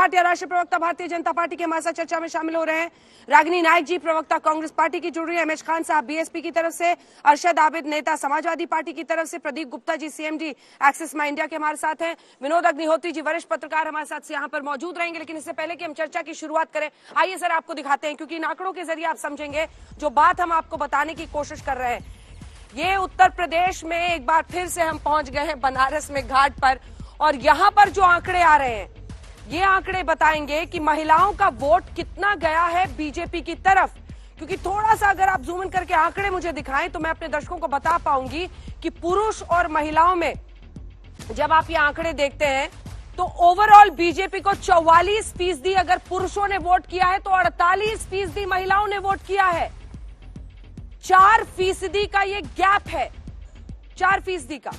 भाटिया राष्ट्रीय प्रवक्ता भारतीय जनता पार्टी के हमारे साथ चर्चा में शामिल हो रहे हैं। रागिनी नायक जी प्रवक्ता कांग्रेस पार्टी की जुड़ रही है, एमएच खान साहब बीएसपी की तरफ से, अरशद आबिद नेता समाजवादी पार्टी की तरफ से, प्रदीप गुप्ता जी सीएमडी एक्सिस माई इंडिया के हमारे साथ हैं, विनोद अग्निहोत्री जी वरिष्ठ पत्रकार हमारे साथ यहाँ पर मौजूद रहेंगे। लेकिन इससे पहले कि हम चर्चा की शुरुआत करें, आइए सर आपको दिखाते हैं, क्योंकि इन आंकड़ों के जरिए आप समझेंगे जो बात हम आपको बताने की कोशिश कर रहे हैं। ये उत्तर प्रदेश में एक बार फिर से हम पहुंच गए हैं बनारस में घाट पर, और यहाँ पर जो आंकड़े आ रहे हैं ये आंकड़े बताएंगे कि महिलाओं का वोट कितना गया है बीजेपी की तरफ। क्योंकि थोड़ा सा अगर आप जूम इन करके आंकड़े मुझे दिखाएं तो मैं अपने दर्शकों को बता पाऊंगी कि पुरुष और महिलाओं में जब आप ये आंकड़े देखते हैं तो ओवरऑल बीजेपी को 44% अगर पुरुषों ने वोट किया है तो 48% महिलाओं ने वोट किया है। 4% का ये गैप है, 4% का।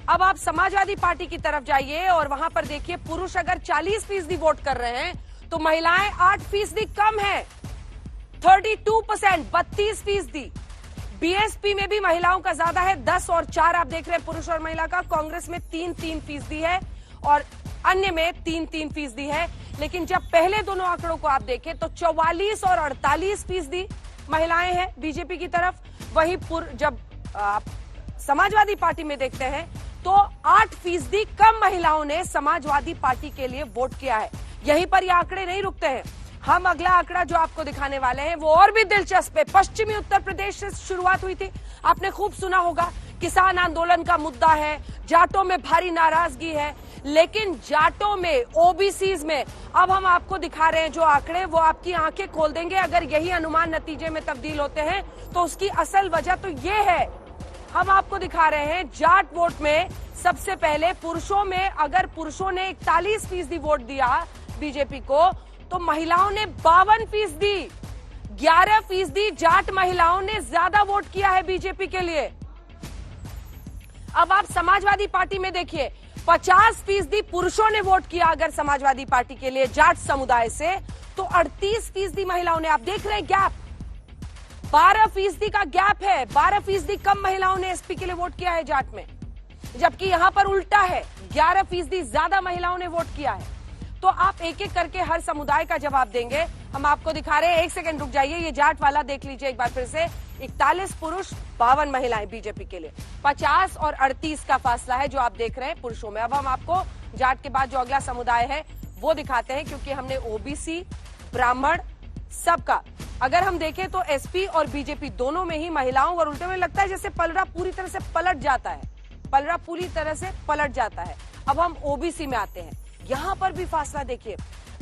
अब आप समाजवादी पार्टी की तरफ जाइए और वहां पर देखिए, पुरुष अगर 40% वोट कर रहे हैं तो महिलाएं 8% कम है, 32%, 32%। बीएसपी में भी महिलाओं का ज्यादा है, 10 और 4 आप देख रहे हैं पुरुष और महिला का। कांग्रेस में 3% है और अन्य में 3% है। लेकिन जब पहले दोनों आंकड़ों को आप देखें तो 44 और 48% महिलाएं हैं बीजेपी की तरफ। वही जब आप समाजवादी पार्टी में देखते हैं तो 8% कम महिलाओं ने समाजवादी पार्टी के लिए वोट किया है। यहीं पर ये आंकड़े नहीं रुकते हैं, हम अगला आंकड़ा जो आपको दिखाने वाले हैं वो और भी दिलचस्प है। पश्चिमी उत्तर प्रदेश से शुरुआत हुई थी, आपने खूब सुना होगा, किसान आंदोलन का मुद्दा है, जाटों में भारी नाराजगी है। लेकिन जाटों में, ओबीसीज में अब हम आपको दिखा रहे हैं जो आंकड़े, वो आपकी आंखें खोल देंगे। अगर यही अनुमान नतीजे में तब्दील होते हैं तो उसकी असल वजह तो ये है, हम आपको दिखा रहे हैं जाट वोट में सबसे पहले पुरुषों में, अगर पुरुषों ने 41% वोट दिया बीजेपी को तो महिलाओं ने 52%, 11% जाट महिलाओं ने ज्यादा वोट किया है बीजेपी के लिए। अब आप समाजवादी पार्टी में देखिए, 50% पुरुषों ने वोट किया अगर समाजवादी पार्टी के लिए जाट समुदाय से, तो 38% महिलाओं ने। आप देख रहे हैं गैप, 12% का गैप है, 12% कम महिलाओं ने एसपी के लिए वोट किया है जाट में। जबकि यहां पर उल्टा है, 11% ज्यादा महिलाओं ने वोट किया है। तो आप एक एक करके हर समुदाय का जवाब देंगे, हम आपको दिखा रहे हैं। एक सेकंड रुक जाइए, ये जाट वाला देख लीजिए एक बार फिर से। 41 पुरुष, 52 महिलाएं बीजेपी के लिए। 50 और 38 का फासला है जो आप देख रहे हैं पुरुषों में। अब हम आपको जाट के बाद जो अगला समुदाय है वो दिखाते हैं, क्योंकि हमने ओबीसी, ब्राह्मण, सबका अगर हम देखें तो एसपी और बीजेपी दोनों में ही महिलाओं और उल्टे में लगता है जैसे पलड़ा पूरी तरह से पलट जाता है, पलड़ा पूरी तरह से पलट जाता है। अब हम ओबीसी में आते हैं, यहां पर भी फासला देखिए,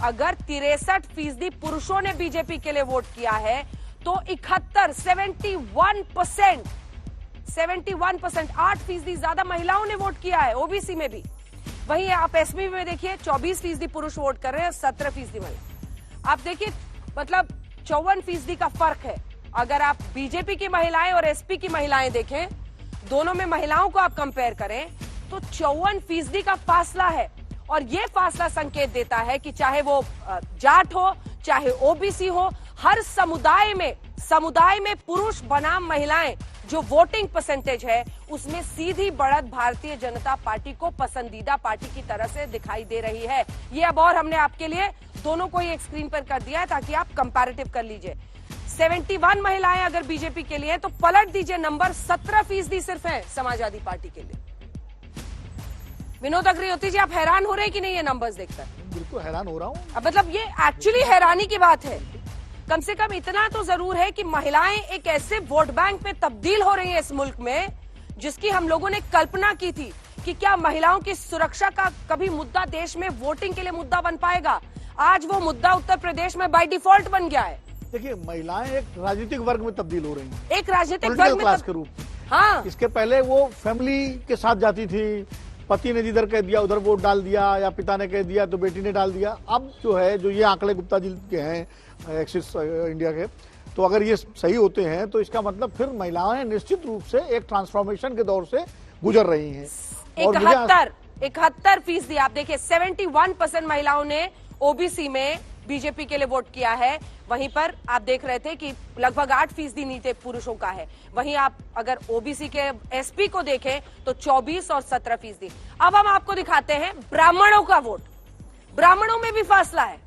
अगर 63% पुरुषों ने बीजेपी के लिए वोट किया है तो 71%, 8% ज्यादा महिलाओं ने वोट किया है ओबीसी में भी। वहीं आप एसपी में देखिए, 24% पुरुष वोट कर रहे हैं, 17% महिला। आप देखिए, मतलब 54% का फर्क है। अगर आप बीजेपी की महिलाएं और एसपी की महिलाएं देखें, दोनों में महिलाओं को आप कंपेयर करें तो 54% का फासला है। और ये फासला संकेत देता है कि चाहे वो जाट हो, चाहे ओबीसी हो, हर समुदाय में पुरुष बनाम महिलाएं जो वोटिंग परसेंटेज है उसमें सीधी बढ़त भारतीय जनता पार्टी को पसंदीदा पार्टी की तरह से दिखाई दे रही है। ये अब और हमने आपके लिए दोनों को एक स्क्रीन पर कर दिया है ताकि आप कंपैरेटिव कर लीजिए। 71 महिलाएं अगर बीजेपी के लिए, तो पलट दीजिए नंबर, 17% सिर्फ है समाजवादी पार्टी के लिए। विनोद अग्निहोत्री जी, आप हैरान हो रहे हैं कि नहीं ये नंबर्स देखकर? बिल्कुल हैरान हो रहा हूँ। मतलब ये एक्चुअली हैरानी की बात है। कम से कम इतना तो जरूर है कि महिलाएं एक ऐसे वोट बैंक में तब्दील हो रही हैं इस मुल्क में जिसकी हम लोगों ने कल्पना की थी कि क्या महिलाओं की सुरक्षा का कभी मुद्दा देश में वोटिंग के लिए मुद्दा बन पाएगा। आज वो मुद्दा उत्तर प्रदेश में बाय डिफॉल्ट बन गया है। देखिए, महिलाएं एक राजनीतिक वर्ग में तब्दील हो रही हैं, एक राजनीतिक पॉलिटिकल वर्ग क्लास के रूप में। हाँ, इसके पहले वो फैमिली के साथ जाती थी, पति ने जिधर कह दिया उधर वोट डाल दिया, या पिता ने कह दिया तो बेटी ने डाल दिया। अब जो है, जो ये आंकड़े गुप्ता जी के हैं एक्सिस इंडिया के, तो अगर ये सही होते हैं तो इसका मतलब फिर महिलाएं निश्चित रूप से एक ट्रांसफॉर्मेशन के दौर से गुजर रही हैं। 71% आप देखिए, 71% महिलाओं ने ओबीसी में बीजेपी के लिए वोट किया है। वहीं पर आप देख रहे थे कि लगभग 8% नीचे पुरुषों का है। वहीं आप अगर ओबीसी के एसपी को देखें तो 24 और 17%। अब हम आपको दिखाते हैं ब्राह्मणों का वोट। ब्राह्मणों में भी फासला है।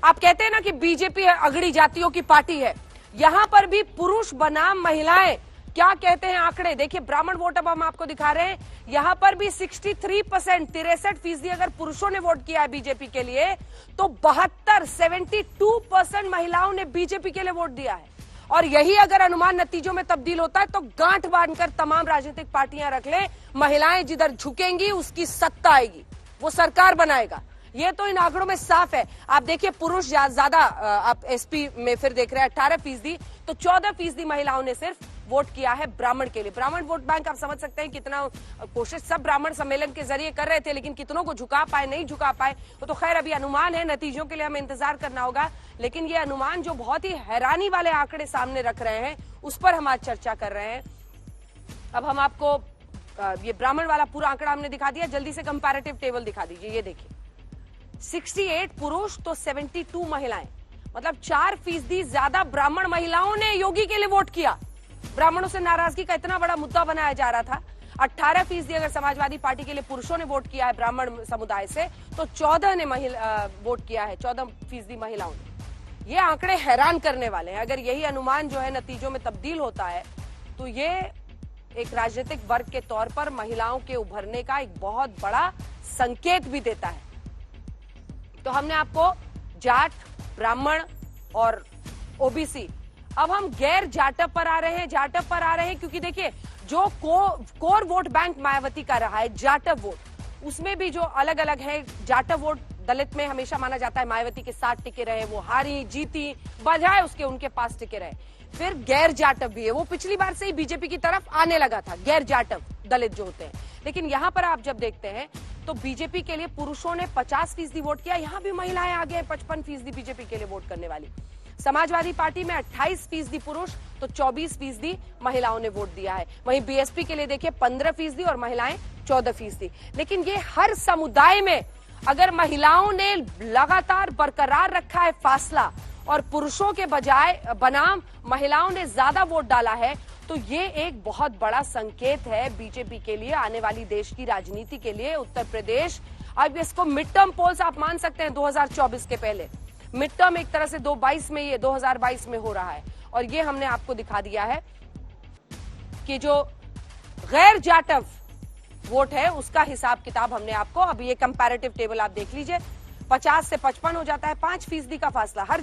आप कहते हैं ना कि बीजेपी अगड़ी जातियों की पार्टी है, यहां पर भी पुरुष बनाम महिलाएं क्या कहते हैं आंकड़े देखिए। ब्राह्मण वोट अब हम आपको दिखा रहे हैं, यहां पर भी 63% 63% अगर पुरुषों ने वोट किया है बीजेपी के लिए, तो 72% महिलाओं ने बीजेपी के लिए वोट दिया है। और यही अगर अनुमान नतीजों में तब्दील होता है तो गांठ बांधकर तमाम राजनीतिक पार्टियां रख ले, महिलाएं जिधर झुकेंगी उसकी सत्ता आएगी, वो सरकार बनाएगा। ये तो इन आंकड़ों में साफ है। आप देखिए पुरुष ज्यादा, आप एसपी में फिर देख रहे हैं 18%, तो 14% महिलाओं ने सिर्फ वोट किया है ब्राह्मण के लिए। ब्राह्मण वोट बैंक आप समझ सकते हैं कितना कोशिश सब ब्राह्मण सम्मेलन के जरिए कर रहे थे, लेकिन कितनों को झुका पाए नहीं झुका पाए वो तो खैर अभी अनुमान है, नतीजों के लिए हमें इंतजार करना होगा। लेकिन ये अनुमान जो बहुत ही हैरानी वाले आंकड़े सामने रख रहे हैं उस पर हम आज चर्चा कर रहे हैं। अब हम आपको ये ब्राह्मण वाला पूरा आंकड़ा हमने दिखा दिया, जल्दी से कंपैरेटिव टेबल दिखा दीजिए। ये देखिए 68 पुरुष तो 72 महिलाएं, मतलब 4% ज्यादा ब्राह्मण महिलाओं ने योगी के लिए वोट किया। ब्राह्मणों से नाराजगी का इतना बड़ा मुद्दा बनाया जा रहा था। 18% अगर समाजवादी पार्टी के लिए पुरुषों ने वोट किया है ब्राह्मण समुदाय से, तो 14 ने वोट किया है, 14% महिलाओं ने। ये आंकड़े हैरान करने वाले हैं। अगर यही अनुमान जो है नतीजों में तब्दील होता है तो ये एक राजनीतिक वर्ग के तौर पर महिलाओं के उभरने का एक बहुत बड़ा संकेत भी देता है। तो हमने आपको जाट, ब्राह्मण और ओबीसी, अब हम गैर जाटव पर आ रहे हैं। जाटव पर आ रहे हैं क्योंकि देखिए जो कोर वोट बैंक मायावती का रहा है जाटव वोट, उसमें भी जो अलग अलग है। जाटव वोट दलित में हमेशा माना जाता है मायावती के साथ टिके रहे, वो हारी जीती बजाय उसके उनके पास टिके रहे। फिर गैर जाटव भी है, वो पिछली बार से ही बीजेपी की तरफ आने लगा था, गैर जाटव दलित जो होते हैं। लेकिन यहां पर आप जब देखते हैं तो बीजेपी के लिए पुरुषों ने 50% वोट किया, यहां भी महिलाएं आगे हैं 55% बीजेपी के लिए वोट करने वाली। समाजवादी पार्टी में 28% पुरुष तो 24% महिलाओं ने वोट दिया है। वहीं बीएसपी के लिए देखिए 15% और महिलाएं 14%। लेकिन ये हर समुदाय में अगर महिलाओं ने लगातार बरकरार रखा है फासला और पुरुषों के बजाय बनाम महिलाओं ने ज्यादा वोट डाला है, तो ये एक बहुत बड़ा संकेत है बीजेपी के लिए, आने वाली देश की राजनीति के लिए। उत्तर प्रदेश, अब इसको मिड टर्म पोल्स आप मान सकते हैं 2024 के पहले, मिड टर्म एक तरह से 2022 में हो रहा है। और ये हमने आपको दिखा दिया है कि जो गैर जाटव वोट है उसका हिसाब किताब हमने आपको, अब ये कंपैरेटिव टेबल आप देख लीजिए, 50 से 55 हो जाता है, 5% का फासला हर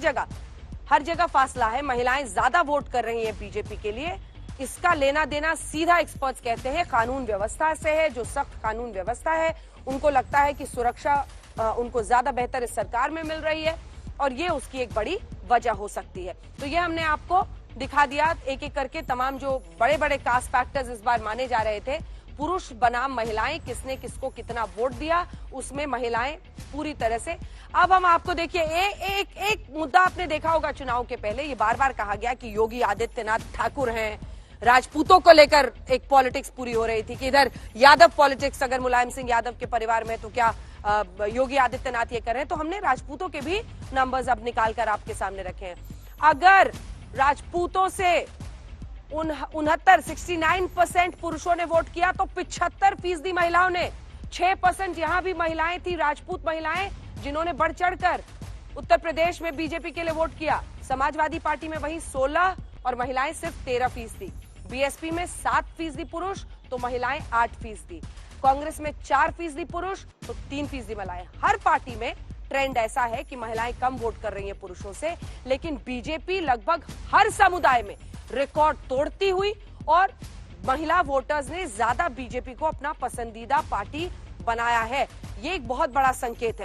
जगह फासला है। महिलाएं ज्यादा वोट कर रही हैं बीजेपी के लिए। इसका लेना देना सीधा एक्सपर्ट्स कहते हैं कानून व्यवस्था से है। जो सख्त कानून व्यवस्था है उनको लगता है कि सुरक्षा उनको ज्यादा बेहतर इस सरकार में मिल रही है और ये उसकी एक बड़ी वजह हो सकती है। तो ये हमने आपको दिखा दिया एक एक करके तमाम जो बड़े बड़े कास्ट फैक्टर्स इस बार माने जा रहे थे। पुरुष बनाम महिलाएं, किसने किसको कितना वोट दिया, उसमें महिलाएं पूरी तरह से। अब हम आपको देखिए एक मुद्दा आपने देखा होगा चुनाव के पहले, ये बार बार कहा गया कि योगी आदित्यनाथ ठाकुर हैं, राजपूतों को लेकर एक पॉलिटिक्स पूरी हो रही थी कि इधर यादव पॉलिटिक्स अगर मुलायम सिंह यादव के परिवार में तो क्या योगी आदित्यनाथ ये कर रहे हैं। तो हमने राजपूतों के भी नंबर्स अब निकाल कर आपके सामने रखे हैं। अगर राजपूतों से 69% पुरुषों ने वोट किया तो 75% महिलाओं ने, 6% यहां भी महिलाएं थी, राजपूत महिलाएं, जिन्होंने बढ़ चढ़कर उत्तर प्रदेश में बीजेपी के लिए वोट किया। समाजवादी पार्टी में वहीं 16 और महिलाएं सिर्फ 13%। बीएसपी में 7% पुरुष तो महिलाएं 8%। कांग्रेस में 4% पुरुष तो 3% महिलाएं। हर पार्टी में ट्रेंड ऐसा है कि महिलाएं कम वोट कर रही हैं पुरुषों से, लेकिन बीजेपी लगभग हर समुदाय में रिकॉर्ड तोड़ती हुई और महिला वोटर्स ने ज्यादा बीजेपी को अपना पसंदीदा पार्टी बनाया है। ये एक बहुत बड़ा संकेत है।